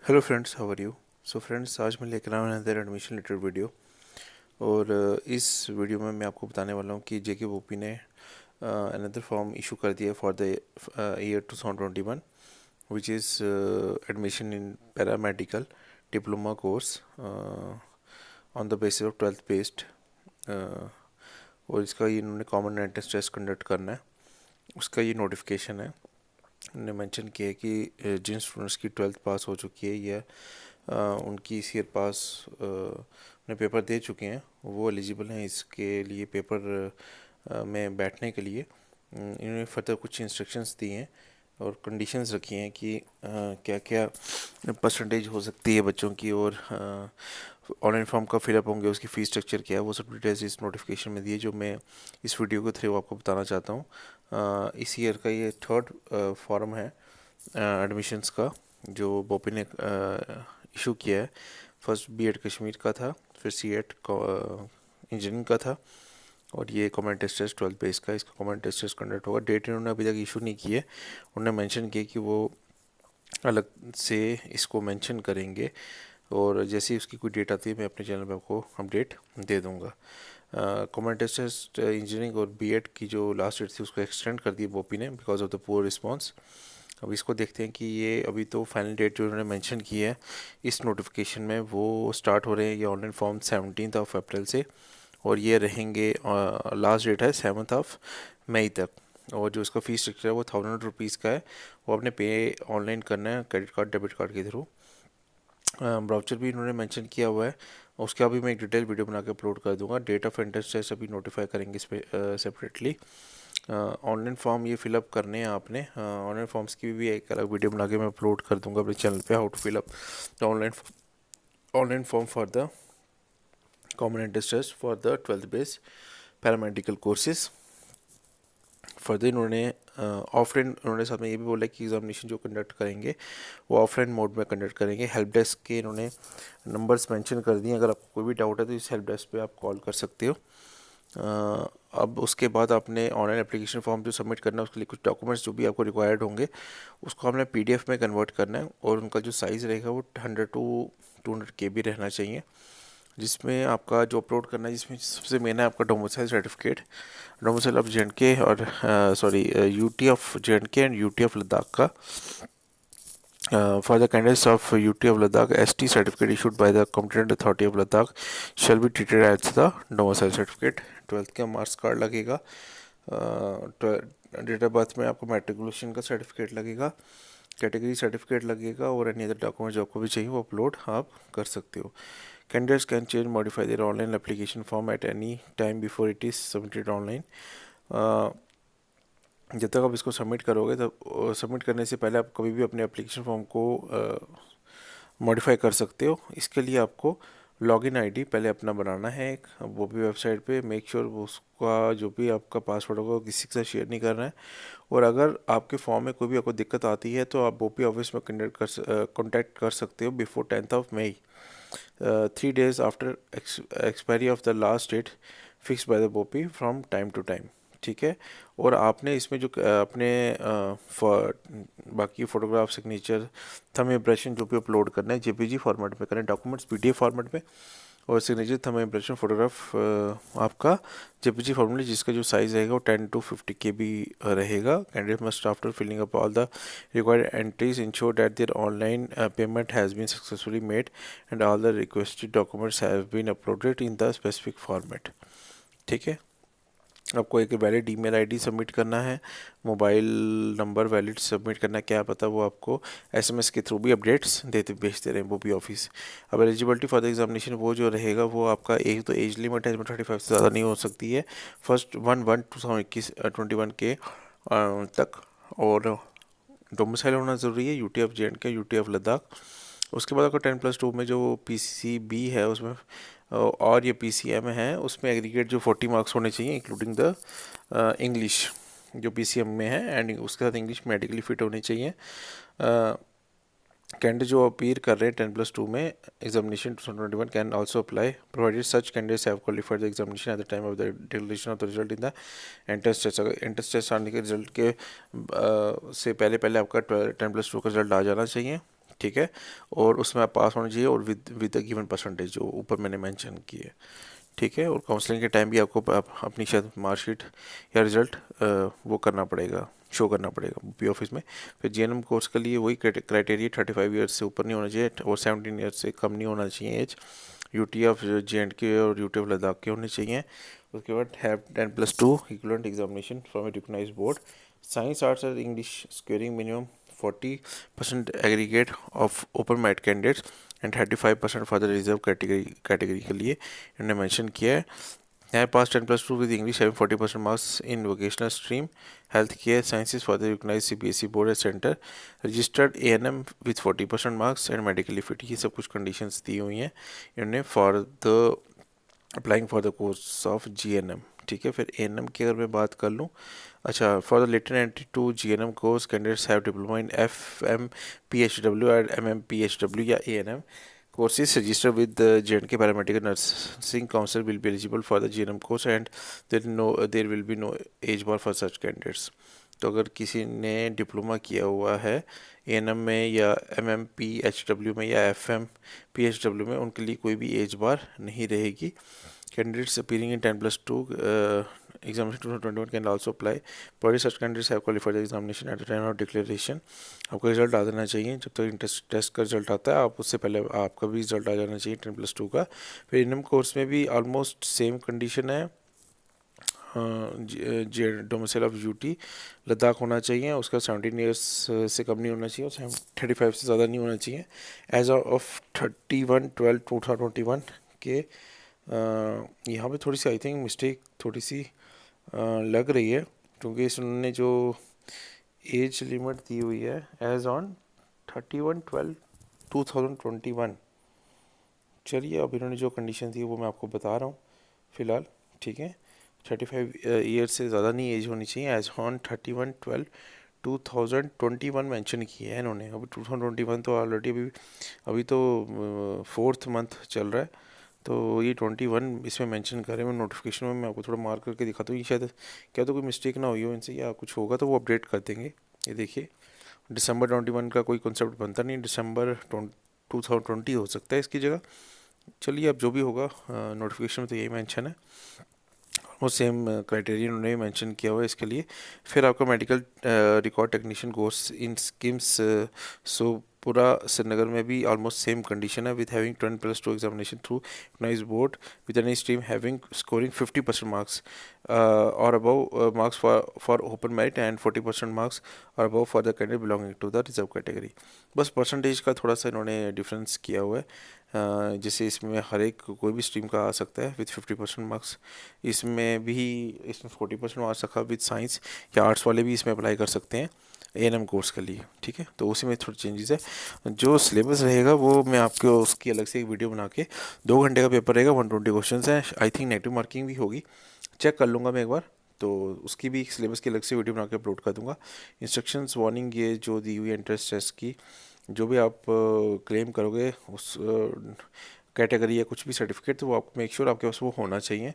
Hello friends, how are you. So friends, आज मैं लेकर आया हूँ अनदर एडमिशन रिलेटेड वीडियो। और इस वीडियो में मैं आपको बताने वाला हूँ कि जेके बोपी ने अनदर फॉर्म इशू कर दिया for the year 2021, which is admission in paramedical diploma course on the basis of 12th based. और इसका ये इन्होंने कॉमन एंट्रेंस टेस्ट कंडक्ट करना है, उसका ये नोटिफिकेशन है। उन्होंने मेंशन किया है कि जिन स्टूडेंट्स की 12th पास हो चुकी है या उनकी इस ईयर पास ने पेपर दे चुके हैं, वो एलिजिबल हैं इसके लिए पेपर में बैठने के लिए। इन्होंने फर्दर कुछ इंस्ट्रक्शंस दिए हैं और कंडीशंस रखी हैं कि क्या क्या परसेंटेज हो सकती है बच्चों की, और ऑनलाइन फॉर्म कब फिलअप होंगे, उसकी फ़ीस स्ट्रक्चर क्या है, वो सब डिटेल्स इस नोटिफिकेशन में दिए जो मैं इस वीडियो के थ्रू आपको बताना चाहता हूँ। इस ईयर का ये थर्ड फॉर्म है एडमिशन्स का जो बोपी ने इशू किया है। फर्स्ट बीएड कश्मीर का था, फिर सीएट इंजीनियरिंग का था, और ये कॉमन टेस्ट 12 बेस का, इसका कॉमन टेस्ट कंडक्ट होगा। डेट इन्होंने अभी तक इशू नहीं की है। उन्होंने मेंशन किया कि वो अलग से इसको मेंशन करेंगे, और जैसे ही उसकी कोई डेट आती है मैं अपने चैनल पे आपको अपडेट दे दूंगा। कॉमन टेस्ट इंजीनियरिंग और बीएड की जो लास्ट डेट थी उसको एक्सटेंड कर दी बोपी ने because of the poor response. अब इसको देखते हैं कि ये अभी तो फाइनल डेट जो उन्होंने मेंशन की है इस नोटिफिकेशन में, वो स्टार्ट हो रहे हैं ये ऑनलाइन फॉर्म 17 अप्रैल से, और ये रहेंगे लास्ट डेट है 7 मई तक। और जो इसका फ़ीस स्ट्रक्चर है वो ₹1000 का है। वो आपने पे ऑनलाइन करना है क्रेडिट कार्ड डेबिट कार्ड के थ्रू। ब्राउचर भी इन्होंने मेंशन किया हुआ है, उसका भी मैं एक डिटेल वीडियो बना के अपलोड कर दूंगा। डेट ऑफ एंट्रेंस टेस्ट अभी नोटिफाई करेंगे इस पर सेपरेटली। ऑनलाइन फॉर्म ये फिलअप करने हैं आपने। ऑनलाइन फॉर्म्स की भी एक अलग वीडियो बना के मैं अपलोड कर दूंगा अपने चैनल पे, how to fill up the online form for the common entrance test for the 12th base paramedical courses. Further इन्होंने ऑफलाइन, उन्होंने साथ में ये भी बोला कि एग्जामिनेशन जो कंडक्ट करेंगे वो ऑफलाइन मोड में कंडक्ट करेंगे। हेल्प डेस्क के इन्होंने नंबर्स मेंशन कर दिए, अगर आपको कोई भी डाउट है तो इस हेल्प डेस्क पे आप कॉल कर सकते हो। अब उसके बाद आपने ऑनलाइन एप्लीकेशन फॉर्म जो सबमिट करना है उसके लिए कुछ डॉक्यूमेंट्स जो भी आपको रिक्वायर्ड होंगे उसको हमने पीडीएफ में कन्वर्ट करना है, और उनका जो साइज़ रहेगा वो 100 टू 200 KB रहना चाहिए। जिसमें आपका जो अपलोड करना है, जिसमें सबसे मेन है आपका डोमिसाइल सर्टिफिकेट, डोमिसाइल ऑफ जे और sorry UT of J and UT of Ladakh का। For the candidates of UT of Ladakh, ST certificate issued by the competent authority of Ladakh shall be treated as the domicile certificate। 12th का marks card लगेगा, date of birth में आपको matriculation का certificate लगेगा, category certificate लगेगा, और any other document जो आपको भी चाहिए वो अपलोड आप कर सकते हो। Candidates can change modify there online application form at any time before it is submitted online. जब तक आप इसको सबमिट करोगे तब सबमिट करने से पहले आप कभी भी अपने एप्लीकेशन फॉर्म को मॉडिफाई कर सकते हो। इसके लिए आपको लॉगिन आईडी पहले अपना बनाना है एक, वो भी वेबसाइट पे। मेक श्योर उसका जो भी आपका पासवर्ड होगा वो किसी के साथ शेयर नहीं करना है। और अगर आपके फॉर्म में कोई भी आपको दिक्कत आती है तो आप बोपी ऑफिस में कॉन्टैक्ट कर सकते हो before 10th May, 3 days after expiry of the last date fixed by the BOPEE from time to time. ठीक है। और आपने इसमें जो अपने बाकी फ़ोटोग्राफ, सिग्नेचर, थंब इम्प्रेशन जो भी अपलोड करना है जेपीजी फॉर्मेट में करें, डॉक्यूमेंट्स पीडीएफ फॉर्मेट में, और सिग्नेचर, थंब इम्प्रेशन, फोटोग्राफ आपका जेपीजी फॉर्मेट में जिसका जो साइज़ रहेगा वो 10 to 50 KB रहेगा। Candidate must after filling up all the required entries ensure that their online payment has been successfully made and all the requested documents have been uploaded in the specific format. ठीक है। आपको एक valid email ID submit करना है, mobile number valid submit करना है, क्या पता वो आपको एसएमएस के थ्रू भी अपडेट्स देते भेजते रहे वो भी ऑफिस। अब एलिजिबिलिटी फॉर द एग्जामिनेशन वो जो रहेगा वो आपका एक तो एज लिमिट है इसमें 35 से ज़्यादा नहीं हो सकती है, 1/1/2021 के तक। और डोमिसाइल होना ज़रूरी है यूटी ऑफ जे एंड के, यूटी ऑफ लद्दाख। उसके बाद आपका 10+2 में जो पीसीबी है उसमें और ये पीसीएम है उसमें एग्रीगेट जो 40 मार्क्स होने चाहिए इंक्लूडिंग द इंग्लिश जो पीसीएम में है, एंड उसके साथ इंग्लिश मेडिकली फिट होनी चाहिए। कैंडिडेट जो अपीयर कर रहे हैं 10+2 में examination 2021 can also apply provided such candidates have qualified the examination at the time of the declaration of the result in the entrance test. अगर एंट्रेंस टेस्ट आने के रिजल्ट के से पहले पहले आपका 10+2 का रिजल्ट आ जाना चाहिए। ठीक है, और उसमें आप पास होना चाहिए और विद द गिवन परसेंटेज जो ऊपर मैंने मेंशन की है, ठीक है। और काउंसलिंग के टाइम भी आपको अपनी शायद मार्कशीट या रिज़ल्ट वो करना पड़ेगा, शो करना पड़ेगा पी ऑफिस में। फिर जीएनएम कोर्स के लिए वही क्राइटेरिया 35 ईयर्स से ऊपर नहीं होना चाहिए और 17 ईयर्स से कम नहीं होना चाहिए एज। यूटी ऑफ जे&के और यूटी ऑफ लद्दाख के होने चाहिए। उसके बाद have 10+2 equivalent examination from a recognised board. Science arts और English scoring minimum 40% aggregate of open merit candidates and 35% for the reserve category के लिए इन्होंने मेंशन किया है। I passed 10+2 with English having 40% marks in vocational stream, healthcare sciences for the recognized CBSE board at center, registered A&M with 40% marks and medically fit। ये सब कुछ conditions दी हुई हैं इन्होंने for the applying for the course of GNM, ठीक है। फिर A&M की अगर मैं बात कर लूँ, अच्छा, for the later entry to GNM course candidates have diploma in FM PHW or MM PHW या A&M courses registered with the J&K Paramedical Nursing Council will be eligible for the GNM course and there will be no age bar for such candidates। तो अगर किसी ने diploma किया हुआ है ANM में या एमएमपीएचडब्ल्यू में या एफएमपीएचडब्ल्यू में, उनके लिए कोई भी एज बार नहीं रहेगी। Candidates appearing in 10+2 examination 2021 can also apply, provided such candidates have qualified the examination at the time of declaration। आपका रिजल्ट आ जाना चाहिए, जब तक इंट्रेंस टेस्ट का रिजल्ट आता है आप उससे पहले आपका भी रिजल्ट आ जाना चाहिए 10+2 का। फिर इनम कोर्स में भी ऑलमोस्ट सेम कंडीशन है, डोमिसाइल ऑफ यूटी लद्दाख होना चाहिए, उसका 17 ईयर्स से कम नहीं होना चाहिए और 35 से ज़्यादा नहीं होना चाहिए। एज ऑफ 31/12/2021 के यहाँ पे थोड़ी सी आई थिंक मिस्टेक थोड़ी सी लग रही है, क्योंकि इसने जो एज लिमिट दी हुई है एज ऑन 31/12/2021, चलिए अब इन्होंने जो कंडीशन दी वो मैं आपको बता रहा हूँ फ़िलहाल, ठीक है। 35 ईयर्स से ज़्यादा नहीं एज होनी चाहिए, एज ऑन 31/12/2021 मेंशन किया है इन्होंने। अभी 2021 तो ऑलरेडी अभी तो 4th मंथ चल रहा है, तो ये 21 इसमें मेंशन करें। मैं नोटिफिकेशन में मैं आपको थोड़ा मार्क करके दिखाता हूँ, ये शायद क्या तो कोई मिस्टेक ना हुई हो इनसे या कुछ होगा तो वो अपडेट कर देंगे। ये देखिए दिसंबर 21 का कोई कॉन्सेप्ट बनता नहीं, दिसंबर 2020 हो सकता है इसकी जगह। चलिए अब जो भी होगा, नोटिफिकेशन में तो यही मेंशन है, वो सेम क्राइटेरिया उन्होंने मेंशन किया हुआ है इसके लिए। फिर आपका medical record technician course in SKIMS Soura Srinagar में भी ऑलमोस्ट सेम कंडीशन है, with having 10+2 examination through recognised board with any stream having scoring 50% marks और above marks for open merit and 40% marks और above for the candidate belonging to the reserve category. बस percentage का थोड़ा सा इन्होंने difference किया हुआ है, जैसे इसमें हर एक कोई भी स्ट्रीम का आ सकता है विथ 50% मार्क्स, इसमें 40% मार्क्स रखा विद साइंस या आर्ट्स वाले भी इसमें अप्लाई कर सकते हैं एएनएम कोर्स के लिए, ठीक है। तो उसी में थोड़ी चेंजेस है। जो सिलेबस रहेगा वो मैं आपको उसकी अलग से एक वीडियो बना के, 2 घंटे का पेपर रहेगा, 120 क्वेश्चन है, आई थिंक नेगेटिव मार्किंग भी होगी, चेक कर लूँगा मैं एक बार, तो उसकी भी सिलेबस की अलग से वीडियो बना के अपलोड कर दूँगा। इंस्ट्रक्शंस वार्निंग ये जो दी हुई है एंट्रेंस टेस्ट की, जो भी आप क्लेम करोगे उस कैटेगरी या कुछ भी सर्टिफिकेट, तो वो आपको मेक श्योर आपके पास वो होना चाहिए,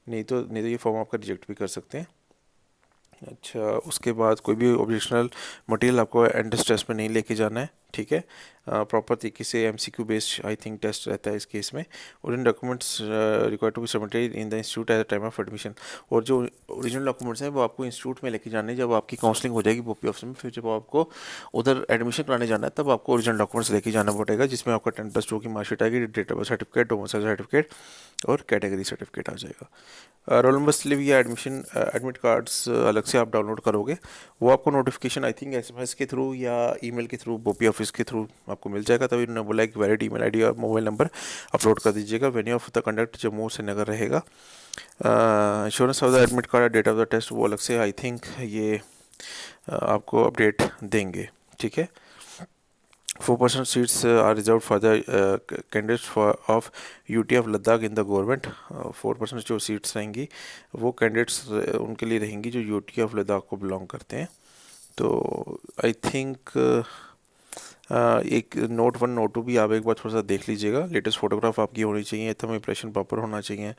नहीं तो ये फॉर्म आपका रिजेक्ट भी कर सकते हैं। अच्छा, उसके बाद कोई भी ऑब्जेक्शनल मटेरियल आपको एंट्रेंस टेस्ट में नहीं लेके जाना है, ठीक है। प्रॉपर तरीके से MCQ based I think test रहता है इस केस में। और इन documents required to be submitted in the institute at the time of admission, और जो ओरिजिनल डॉक्यूमेंट्स हैं वो आपको इंस्टीट्यूट में लेके जाने, जब आपकी काउंसलिंग हो जाएगी बोपी ऑफिस में, फिर जब आपको उधर एडमिशन कराने जाना है तब आपको ओरिजिनल डॉक्यूमेंट्स लेके जाना पड़ेगा, जिसमें आपका 10+2 की मार्कशीट आएगी, date of birth certificate, domicile certificate और कैटेगरी सर्टिफिकेट आ जाएगा। रोल नंबर स्लिप या एडमिट कार्ड्स अलग से आप डाउनलोड करोगे, वो आपको नोटिफिकेशन आई थिंक एसएमएस के थ्रू या ईमेल के थ्रू बोपी ऑफिस के थ्रू आपको मिल जाएगा। तभी उन्होंने बोला एक वैलिड ईमेल आईडी और मोबाइल नंबर अपलोड कर दीजिएगा। Venue of the conduct Jammu Srinagar रहेगा। Insurance of the admit card, date of the test वो अलग से आई थिंक ये आपको अपडेट देंगे, ठीक है। 4% seats are reserved for the candidates of UT of Ladakh in the government। 4% जो सीट्स रहेंगी वो कैंडिडेट्स उनके लिए रहेंगी जो UT of Ladakh को बिलोंग करते हैं। तो आई थिंक एक नोट 1 नोट 2 भी आप एक बार थोड़ा सा देख लीजिएगा। लेटेस्ट फोटोग्राफ आपकी होनी चाहिए, थंब इंप्रेशन प्रॉपर होना चाहिए,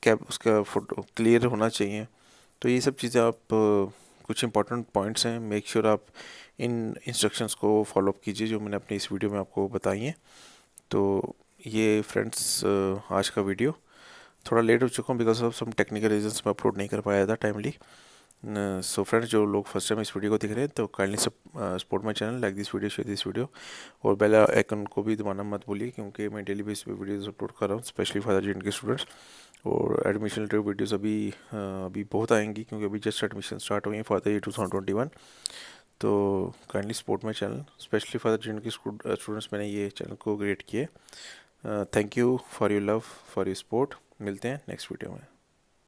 कैप उसका फोटो क्लियर होना चाहिए। तो ये सब चीज़ें आप कुछ इंपॉर्टेंट पॉइंट्स हैं, मेक श्योर आप इन इंस्ट्रक्शंस को फॉलो अप कीजिए जो मैंने अपनी इस वीडियो में आपको बताई हैं। तो ये फ्रेंड्स आज का वीडियो थोड़ा लेट हो चुका हूँ because of some technical reasons मैं अपलोड नहीं कर पाया था टाइमली। सो फ्रेंड्स, जो लोग फर्स्ट टाइम इस वीडियो को देख रहे हैं तो kindly support my channel, like this video, share this video, और बेल आइकन को भी दबाना मत भूलिए क्योंकि मैं डेली बेस पे वीडियोस अपलोड कर रहा हूँ स्पेशली फॉर द के स्टूडेंट्स। और एडमिशन रिलेटेड वीडियोस अभी बहुत आएंगी क्योंकि अभी जस्ट एडमिशन स्टार्ट हुई है फॉर द ईयर 2021। तो kindly support my channel, specially for the के स्टूडेंट्स मैंने ये चैनल को क्रिएट किया है। Thank you for your love, for your support. मिलते हैं नेक्स्ट वीडियो में।